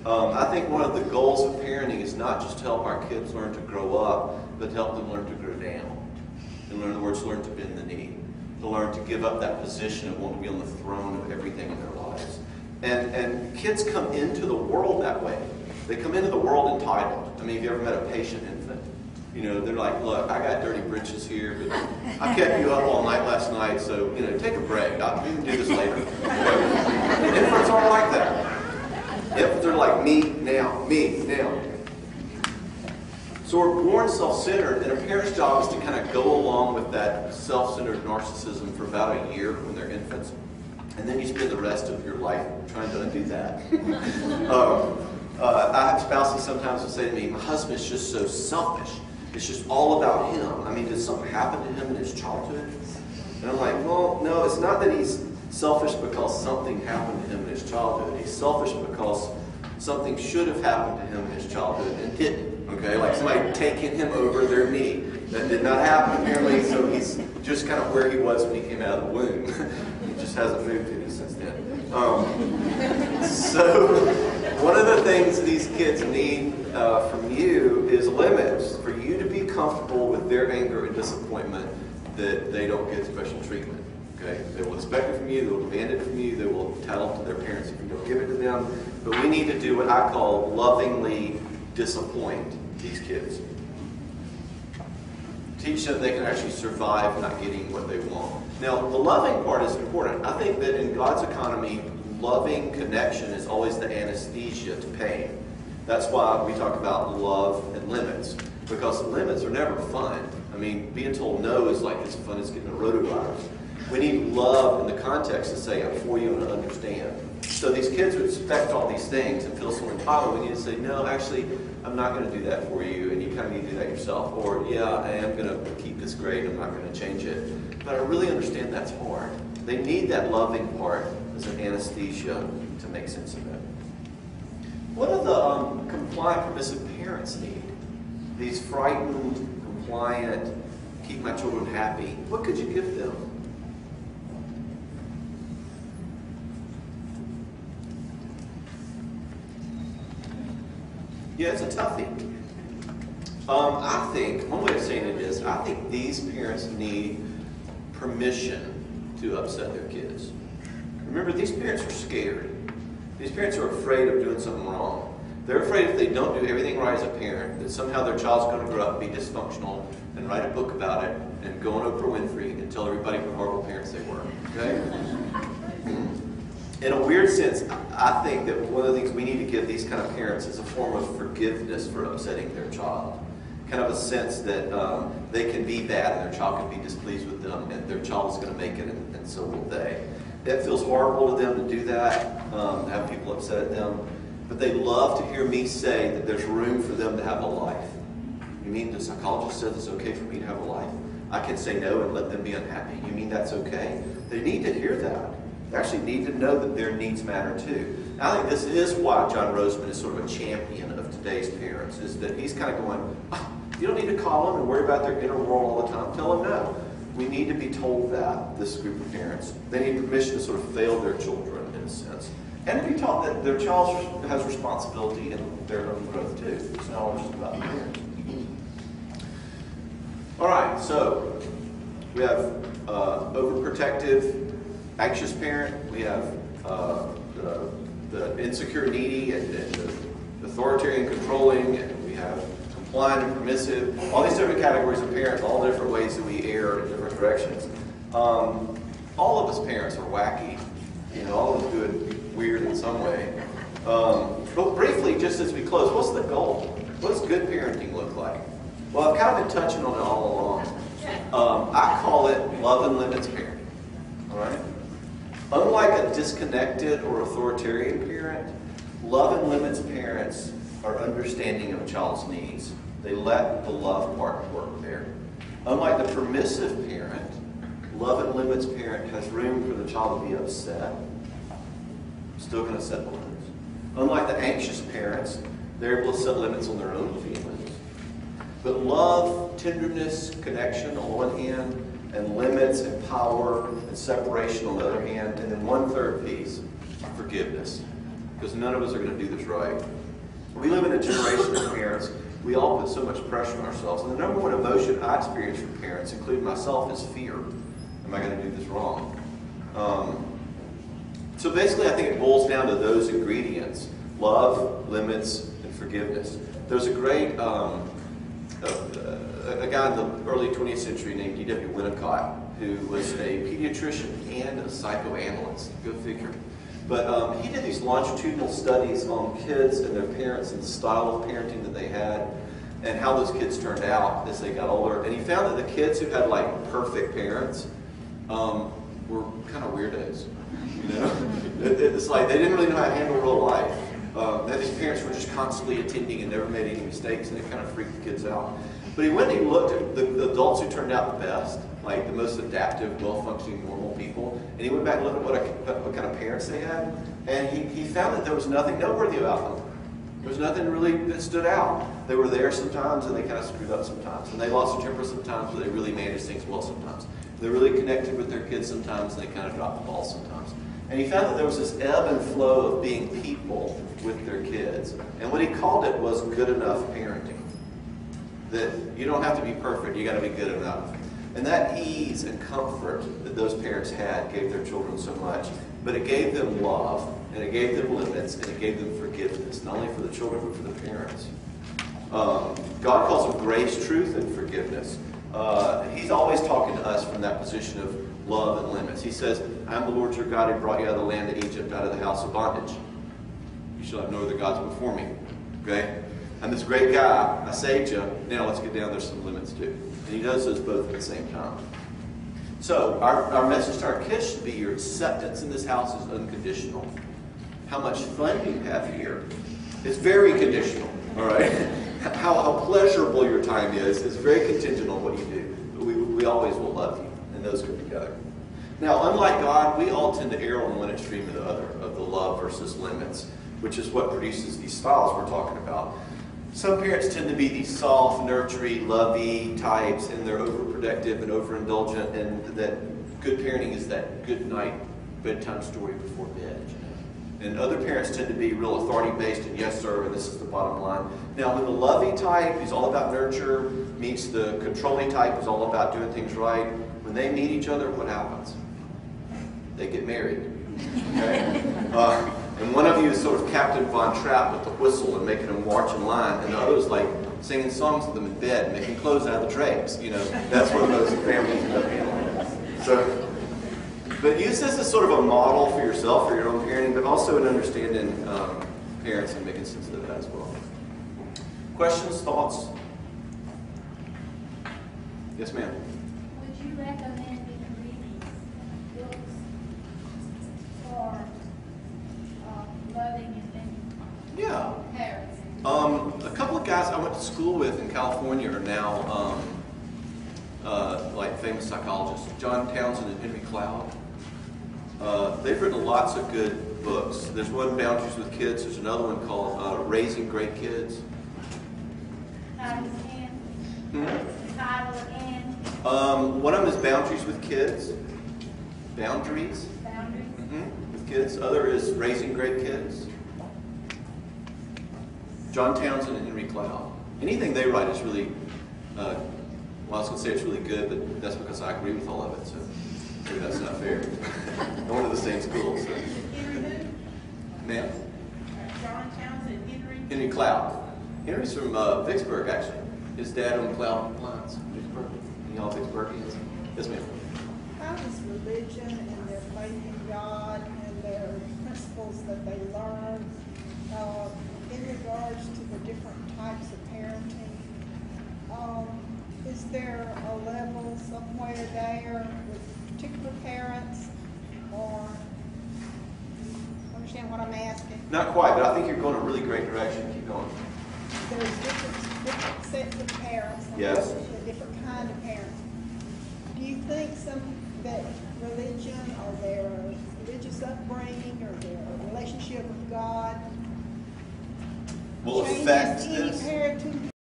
I think one of the goals of parenting is not just to help our kids learn to grow up, but to help them learn to grow down. In other words, learn to bend the knee, to learn to give up that position of wanting to be on the throne of everything in their lives. And kids come into the world that way. They come into the world entitled. I mean, have you ever met a patient infant? You know, they're like, look, I got dirty britches here, but I kept you up all night last night, so, you know, take a break. We can do this later. Infants aren't like that. Infants are like, me now, me now. So we're born self-centered, and a parent's job is to kind of go along with that self-centered narcissism for about a year when they're infants. And then you spend the rest of your life trying to undo that. I have spouses sometimes who say to me, my husband is just so selfish. It's just all about him. I mean, did something happen to him in his childhood? And I'm like, well, no, it's not that he's selfish because something happened to him in his childhood. He's selfish because something should have happened to him in his childhood and didn't. Okay, like somebody taking him over their knee. That did not happen apparently, so he's just kind of where he was when he came out of the womb. He just hasn't moved any since then. So one of the things these kids need from you is limits, for you to be comfortable with their anger and disappointment that they don't get special treatment. Okay? They will expect it from you, they will demand it from you, they will tell it to their parents if you don't give it to them. But we need to do what I call lovingly disappoint these kids. Teach them they can actually survive not getting what they want. Now, the loving part is important. I think that in God's economy, loving connection is always the anesthesia to pain. That's why we talk about love and limits, because limits are never fun. I mean, being told no is like as fun as getting a rotavirus. We need love in the context to say, I'm for you and I understand. So these kids would expect all these things and feel so entitled. We need to say, no, actually, I'm not going to do that for you, and you kind of need to do that yourself. Or, yeah, I am going to keep this grade, I'm not going to change it. But I really understand that's hard. They need that loving part as an anesthesia to make sense of it. What do the compliant, permissive parents need? These frightened, compliant, keep my children happy. What could you give them? Yeah, it's a toughie. I think, one way of saying it is, I think these parents need permission to upset their kids. Remember, these parents are scared. These parents are afraid of doing something wrong. They're afraid if they don't do everything right as a parent, that somehow their child's going to grow up and be dysfunctional and write a book about it and go on Oprah Winfrey and tell everybody what horrible parents they were. Okay? In a weird sense, I think that one of the things we need to give these kind of parents is a form of forgiveness for upsetting their child. Kind of a sense that they can be bad and their child can be displeased with them and their child is going to make it and so will they. It feels horrible to them to do that, have people upset at them, but they love to hear me say that there's room for them to have a life. You mean the psychologist says it's okay for me to have a life? I can say no and let them be unhappy. You mean that's okay? They need to hear that. They actually need to know that their needs matter too. And I think this is why John Roseman is sort of a champion of today's parents, is that he's kind of going, oh, you don't need to call them and worry about their inner world all the time. Tell them no. We need to be told that, this group of parents. They need permission to sort of fail their children in a sense. And to be taught that their child has responsibility in their own growth too. It's not all just about the parents. All right, so we have overprotective, anxious parent. We have the insecure, needy, and the authoritarian, controlling, and we have compliant and permissive. All these different categories of parents, all different ways that we err in different directions. All of us parents are wacky. You know, all of us do it weird in some way. But briefly, just as we close, what's the goal? What does good parenting look like? Well, I've kind of been touching on it all along. I call it love and limits parenting. All right? Unlike a disconnected or authoritarian parent, love and limits parents are understanding of a child's needs. They let the love part work there. Unlike the permissive parent, love and limits parent has room for the child to be upset. Still going to set the limits. Unlike the anxious parents, they're able to set limits on their own feelings. But love, tenderness, connection on one hand, and limits and power and separation on the other hand, and then one third piece, forgiveness. because none of us are going to do this right. We live in a generation of parents. We all put so much pressure on ourselves. And the number one emotion I experience from parents, including myself, is fear. Am I going to do this wrong? So basically, I think it boils down to those ingredients: love, limits, and forgiveness. There's a great a guy in the early 20th century named D.W. Winnicott, who was a pediatrician and a psychoanalyst. Go figure. But he did these longitudinal studies on kids and their parents and the style of parenting that they had and how those kids turned out as they got older. And he found that the kids who had like perfect parents were kind of weirdos. You know, it's like they didn't really know how to handle real life. That these parents were just constantly attending and never made any mistakes, and it kind of freaked the kids out. But he went and he looked at the adults who turned out the best, like the most adaptive, well-functioning, normal people, and he went back and looked at what kind of parents they had, and he found that there was nothing noteworthy about them. There was nothing really that stood out. They were there sometimes, and they kind of screwed up sometimes, and they lost their temper sometimes, but they really managed things well sometimes. They really connected with their kids sometimes, and they kind of dropped the ball sometimes. And he found that there was this ebb and flow of being people with their kids, and what he called it was good enough parenting. That you don't have to be perfect, you got to be good enough. And that ease and comfort that those parents had gave their children so much. But it gave them love, and it gave them limits, and it gave them forgiveness, not only for the children, but for the parents. God calls them grace, truth, and forgiveness. He's always talking to us from that position of love and limits. He says, I am the Lord your God who brought you out of the land of Egypt, out of the house of bondage. You shall have no other gods before me. Okay? I'm this great guy. I saved you. Now let's get down. There's some limits too. And he does those both at the same time. So our message to our kids should be your acceptance in this house is unconditional. How much fun you have here is very conditional. All right? How pleasurable your time is very contingent on what you do. But we always will love you. And those go together. Now, unlike God, we all tend to err on one extreme or the other of the love versus limits, which is what produces these styles we're talking about. Some parents tend to be these soft, nurturing, lovey types, and they're overprotective and overindulgent, and that good parenting is that good night bedtime story before bed. And other parents tend to be real authority-based and yes, sir, and this is the bottom line. Now, when the lovey type is all about nurture meets the controlling type is all about doing things right, when they meet each other, what happens? They get married. Okay? And one of you is sort of Captain Von Trapp with the whistle and making them march in line, and the other is like singing songs to them in bed, making clothes out of the drapes. You know, that's what those families end up handling. So, but use this as sort of a model for yourself, for your own parenting, but also in understanding parents and making sense of that as well. Questions, thoughts? Yes, ma'am. Would you recommend me to read these books for loving and then Yeah. parents? A couple of guys I went to school with in California are now like famous psychologists. John Townsend and Henry Cloud. They've written lots of good books. There's one, Boundaries with Kids. There's another one called Raising Great Kids. Title and title and One of them is Boundaries with Kids. Boundaries boundaries. with kids. Other is Raising Great Kids. John Townsend and Henry Cloud. Anything they write is really, well, I was going to say it's really good, but that's because I agree with all of it, so maybe that's not fair. I went to the same school, so. Henry who? Ma'am? John Townsend, Henry Cloud. Henry's from Vicksburg, actually. His dad owned Cloud Appliance, Vicksburg. You know Vicksburgians? Yes, ma'am. How does religion and their faith in God and their principles that they learn in regards to the different types of parenting, is there a level somewhere there with particular parents, or understand what I'm asking? Not quite, but I think you're going in a really great direction. Keep going. There's different sets of parents, and Yes. there's a different kind of parents. Do you think that religion or their religious upbringing or their relationship with God Will changes affect any this? parenting